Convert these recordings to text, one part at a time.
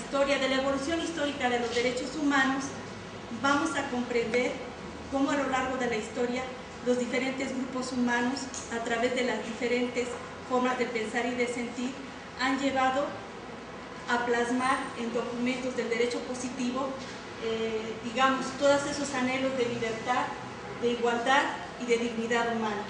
historia, de la evolución histórica de los derechos humanos, vamos a comprender cómo a lo largo de la historia los diferentes grupos humanos, a través de las diferentes formas de pensar y de sentir, han llevado a plasmar en documentos del derecho positivo, digamos, todos esos anhelos de libertad, de igualdad y de dignidad humana.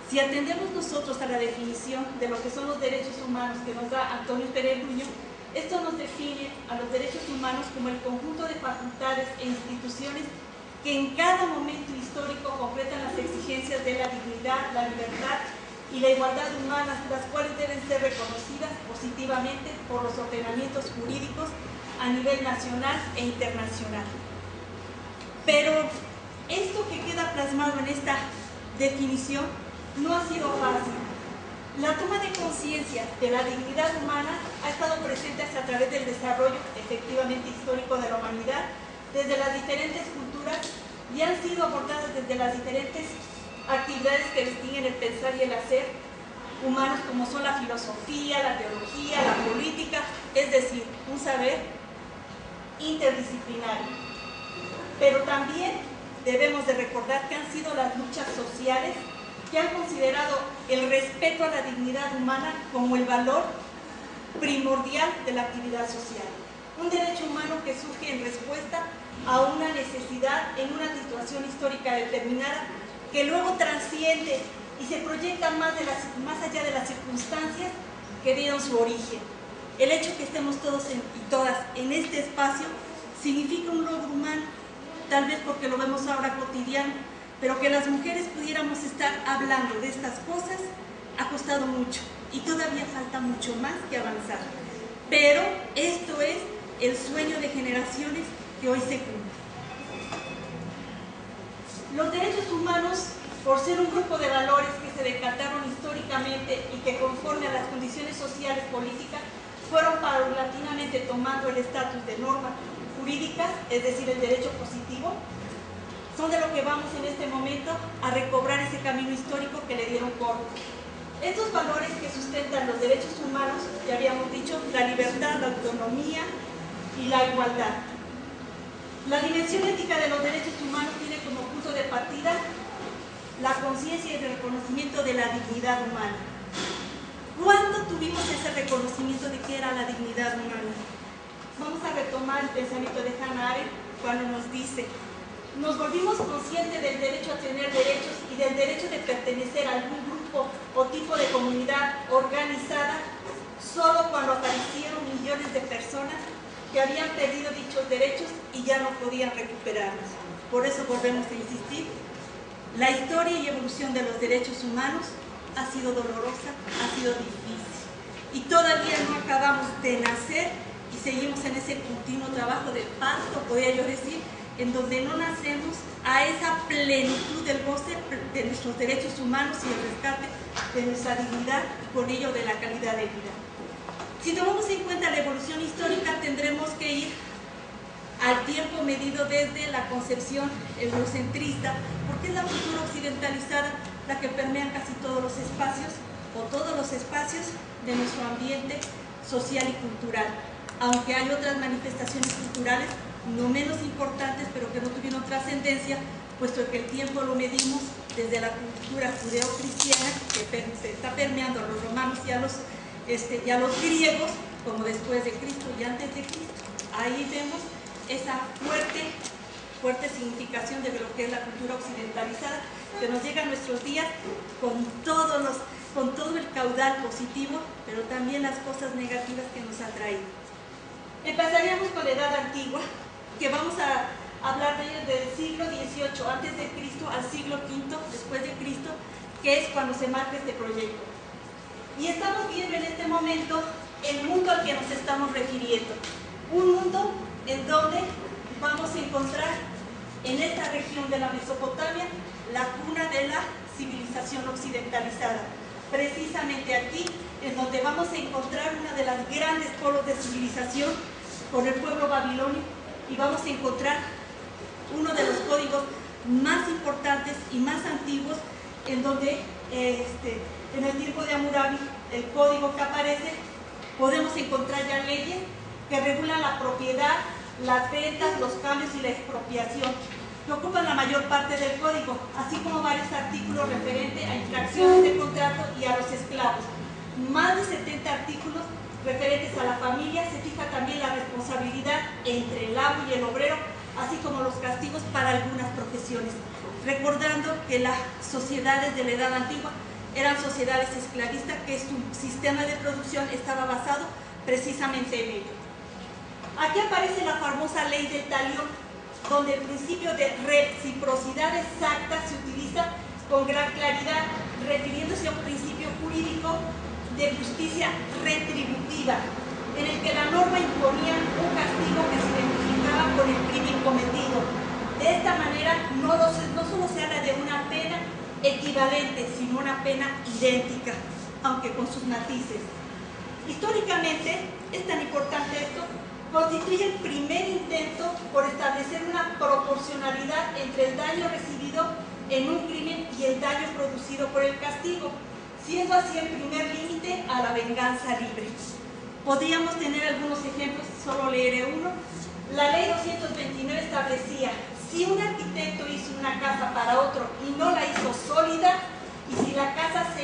Si atendemos nosotros a la definición de lo que son los derechos humanos que nos da Antonio Pérez Gruño, esto nos define a los derechos humanos como el conjunto de facultades e instituciones que en cada momento histórico concretan las exigencias de la dignidad, la libertad y la igualdad humanas, las cuales deben ser reconocidas positivamente por los ordenamientos jurídicos a nivel nacional e internacional. Pero esto que queda plasmado en esta definición no ha sido fácil. La toma de conciencia de la dignidad humana ha estado presente a través del desarrollo efectivamente histórico de la humanidad, desde las diferentes culturas, y han sido abordadas desde las diferentes actividades que distinguen el pensar y el hacer humanos, como son la filosofía, la teología, la política, es decir, un saber interdisciplinario. Pero también debemos de recordar que han sido las luchas sociales que han considerado el respeto a la dignidad humana como el valor primordial de la actividad social. Un derecho humano que surge en respuesta a una necesidad en una situación histórica determinada, que luego trasciende y se proyecta más allá de las circunstancias que dieron su origen. El hecho que estemos todos y todas en este espacio significa un logro humano, tal vez porque lo vemos ahora cotidiano, pero que las mujeres pudiéramos estar hablando de estas cosas ha costado mucho y todavía falta mucho más que avanzar. Pero esto es el sueño de generaciones que hoy se cumple. Los derechos humanos, por ser un grupo de valores que se decataron históricamente y que conforme a las condiciones sociales políticas fueron paulatinamente tomando el estatus de normas jurídicas, es decir, el derecho positivo, son de lo que vamos en este momento a recobrar ese camino histórico que le dieron corto. Estos valores que sustentan los derechos humanos, ya habíamos dicho, la libertad, la autonomía y la igualdad. La dimensión ética de los derechos humanos tiene como punto de partida la conciencia y el reconocimiento de la dignidad humana. ¿Cuándo tuvimos ese reconocimiento de qué era la dignidad humana? Vamos a retomar el pensamiento de Hannah Arendt cuando nos dice: nos volvimos conscientes del derecho a tener derechos y del derecho de pertenecer a algún grupo o tipo de comunidad organizada solo cuando aparecieron millones de personas que habían perdido dichos derechos y ya no podían recuperarlos. Por eso volvemos a insistir, la historia y evolución de los derechos humanos ha sido dolorosa, ha sido difícil y todavía no acabamos de nacer y seguimos en ese continuo trabajo de parto, podría yo decir, en donde no nacemos a esa plenitud del goce de nuestros derechos humanos y el rescate de nuestra dignidad y con ello de la calidad de vida. Si tomamos en cuenta la evolución histórica, tendremos que ir al tiempo medido desde la concepción eurocentrista, porque es la cultura occidentalizada la que permea casi todos los espacios o todos los espacios de nuestro ambiente social y cultural, aunque hay otras manifestaciones culturales no menos importantes, pero que no tuvieron trascendencia, puesto que el tiempo lo medimos desde la cultura judeo-cristiana que está permeando a los romanos y a los griegos, como después de Cristo y antes de Cristo. Ahí vemos esa fuerte significación de lo que es la cultura occidentalizada, que nos llega a nuestros días con todo el caudal positivo, pero también las cosas negativas que nos ha traído. Empezaríamos con la Edad Antigua, que vamos a hablar de ellos del siglo XVIII antes de Cristo al siglo V después de Cristo, que es cuando se marca este proyecto. Y estamos viendo en este momento el mundo al que nos estamos refiriendo, un mundo en donde vamos a encontrar en esta región de la Mesopotamia la cuna de la civilización occidentalizada, precisamente aquí en donde vamos a encontrar una de las grandes polos de civilización con el pueblo babilonio, y vamos a encontrar uno de los códigos más importantes y más antiguos, en donde en el tiempo de Hammurabi, el código que aparece, podemos encontrar ya leyes que regulan la propiedad, las ventas, los cambios y la expropiación, que ocupan la mayor parte del código, así como varios artículos referentes a infracciones de contrato y a los esclavos. Más de 70 artículos referentes a la familia. Se fija también la responsabilidad entre el amo y el obrero, así como los castigos para algunas profesiones, recordando que las sociedades de la Edad Antigua eran sociedades esclavistas, que su sistema de producción estaba basado precisamente en ello. Aquí aparece la famosa ley del talión, donde el principio de reciprocidad exacta se utiliza con gran claridad, refiriéndose a un principio jurídico de justicia retributiva, en el que la norma imponía un castigo que se identificaba con el crimen cometido. De esta manera no solo se habla de una pena equivalente, sino una pena idéntica, aunque con sus matices. Históricamente, es tan importante esto, constituye el primer intento por establecer una proporcionalidad entre el daño recibido en un crimen y el daño producido por el castigo, siendo así el primer límite a la venganza libre. Podríamos tener algunos ejemplos, solo leeré uno. La ley 229 establecía: si un arquitecto hizo una casa para otro y no la hizo sólida, y si la casa se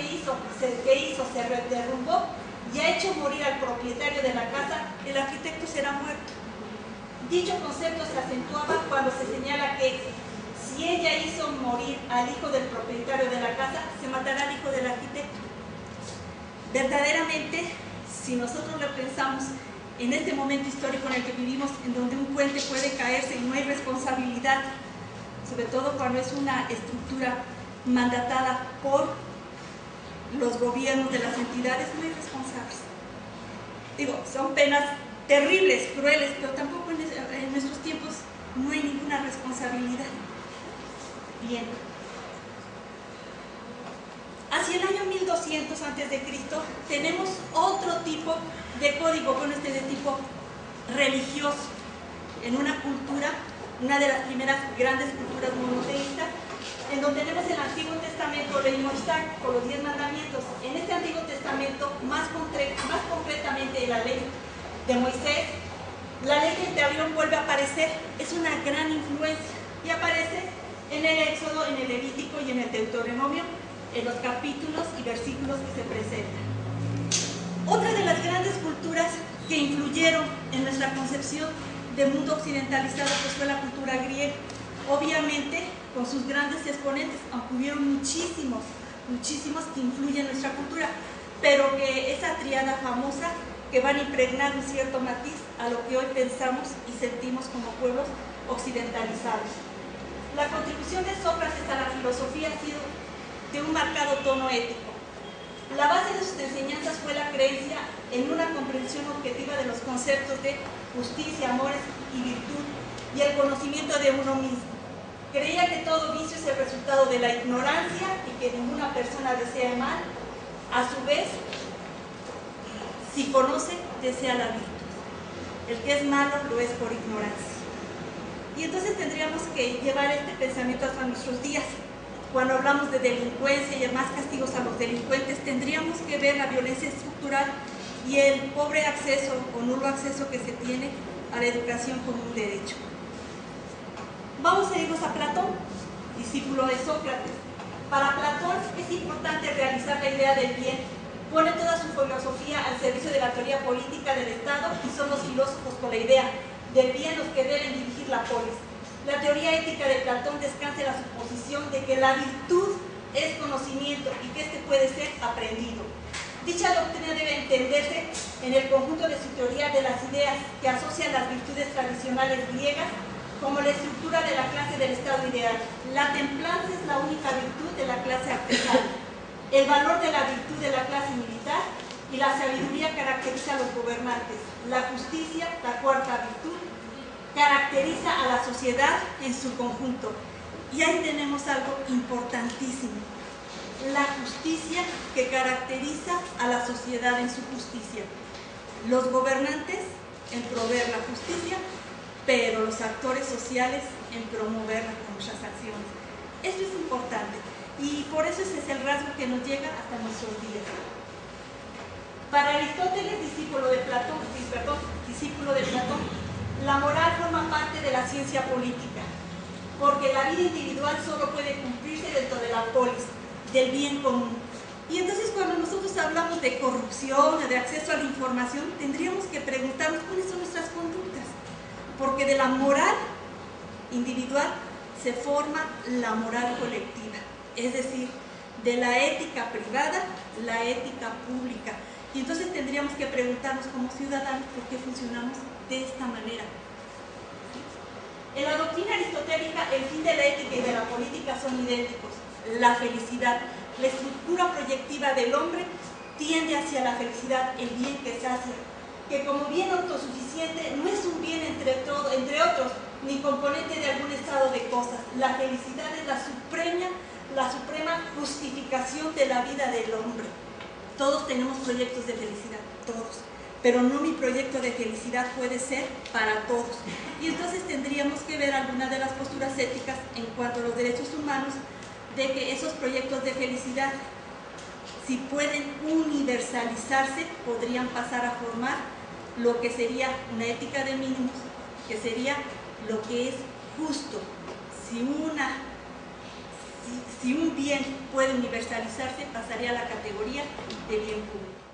derrumbó y ha hecho morir al propietario de la casa, el arquitecto será muerto. Dicho concepto se acentuaba cuando se señala que si ella hizo morir al hijo del propietario de la casa, se matará al hijo del arquitecto. Verdaderamente, si nosotros lo pensamos en este momento histórico en el que vivimos, en donde un puente puede caerse y no hay responsabilidad, sobre todo cuando es una estructura mandatada por los gobiernos de las entidades, no hay responsables. Digo, son penas terribles, crueles, pero tampoco en nuestros tiempos no hay ninguna responsabilidad. Bien. Hacia el año 1200 a.C. tenemos otro tipo de código, bueno, de tipo religioso, en una cultura, una de las primeras grandes culturas monoteístas, en donde tenemos el Antiguo Testamento, ley Moisés, con los 10 mandamientos. En este Antiguo Testamento, más concretamente la ley de Moisés, la ley del talión vuelve a aparecer, es una gran influencia, y aparece en el Éxodo, en el Levítico y en el Deuteronomio, en los capítulos y versículos que se presentan. Otra de las grandes culturas que influyeron en nuestra concepción de mundo occidentalizado pues fue la cultura griega, obviamente con sus grandes exponentes, aunque hubieron muchísimos que influyen en nuestra cultura, pero que esa tríada famosa que van a impregnar un cierto matiz a lo que hoy pensamos y sentimos como pueblos occidentalizados. La contribución de Sócrates a la filosofía ha sido de un marcado tono ético. La base de sus enseñanzas fue la creencia en una comprensión objetiva de los conceptos de justicia, amores y virtud, y el conocimiento de uno mismo. Creía que todo vicio es el resultado de la ignorancia y que ninguna persona desea el mal. A su vez, si conoce, desea la virtud. El que es malo lo es por ignorancia. Y entonces tendríamos que llevar este pensamiento hasta nuestros días. Cuando hablamos de delincuencia y más castigos a los delincuentes, tendríamos que ver la violencia estructural y el pobre acceso o nulo acceso que se tiene a la educación como un derecho. Vamos a irnos a Platón, discípulo de Sócrates. Para Platón es importante realizar la idea del bien. Pone toda su filosofía al servicio de la teoría política del Estado y son los filósofos con la idea del bien los que deben dirigir la polis. La teoría ética de Platón descansa en la suposición de que la virtud es conocimiento y que este puede ser aprendido. Dicha doctrina debe entenderse en el conjunto de su teoría de las ideas que asocian las virtudes tradicionales griegas como la estructura de la clase del estado ideal. La templanza es la única virtud de la clase artesana. El valor de la virtud de la clase militar y la sabiduría caracteriza a los gobernantes. La justicia, la cuarta virtud, caracteriza a la sociedad en su conjunto. Y ahí tenemos algo importantísimo. La justicia que caracteriza a la sociedad en su justicia. Los gobernantes en proveer la justicia, pero los actores sociales en promoverla con nuestras acciones. Esto es importante y por eso ese es el rasgo que nos llega hasta nuestros días. Para Aristóteles, discípulo de Platón, la moral forma parte de la ciencia política, porque la vida individual solo puede cumplirse dentro de la polis, del bien común. Y entonces cuando nosotros hablamos de corrupción, de acceso a la información, tendríamos que preguntarnos cuáles son nuestras conductas, porque de la moral individual se forma la moral colectiva, es decir, de la ética privada, la ética pública. Y entonces tendríamos que preguntarnos como ciudadanos por qué funcionamos de esta manera. En la doctrina aristotélica, el fin de la ética y de la política son idénticos. La felicidad, la estructura proyectiva del hombre tiende hacia la felicidad, el bien que sacia, que como bien autosuficiente no es un bien entre otros, ni componente de algún estado de cosas. La felicidad es la suprema justificación de la vida del hombre. Todos tenemos proyectos de felicidad, todos, pero no mi proyecto de felicidad puede ser para todos. Y entonces tendríamos que ver algunas de las posturas éticas en cuanto a los derechos humanos, de que esos proyectos de felicidad, si pueden universalizarse, podrían pasar a formar lo que sería una ética de mínimos, que sería lo que es justo. Si un bien puede universalizarse, pasaría a la categoría de bien público.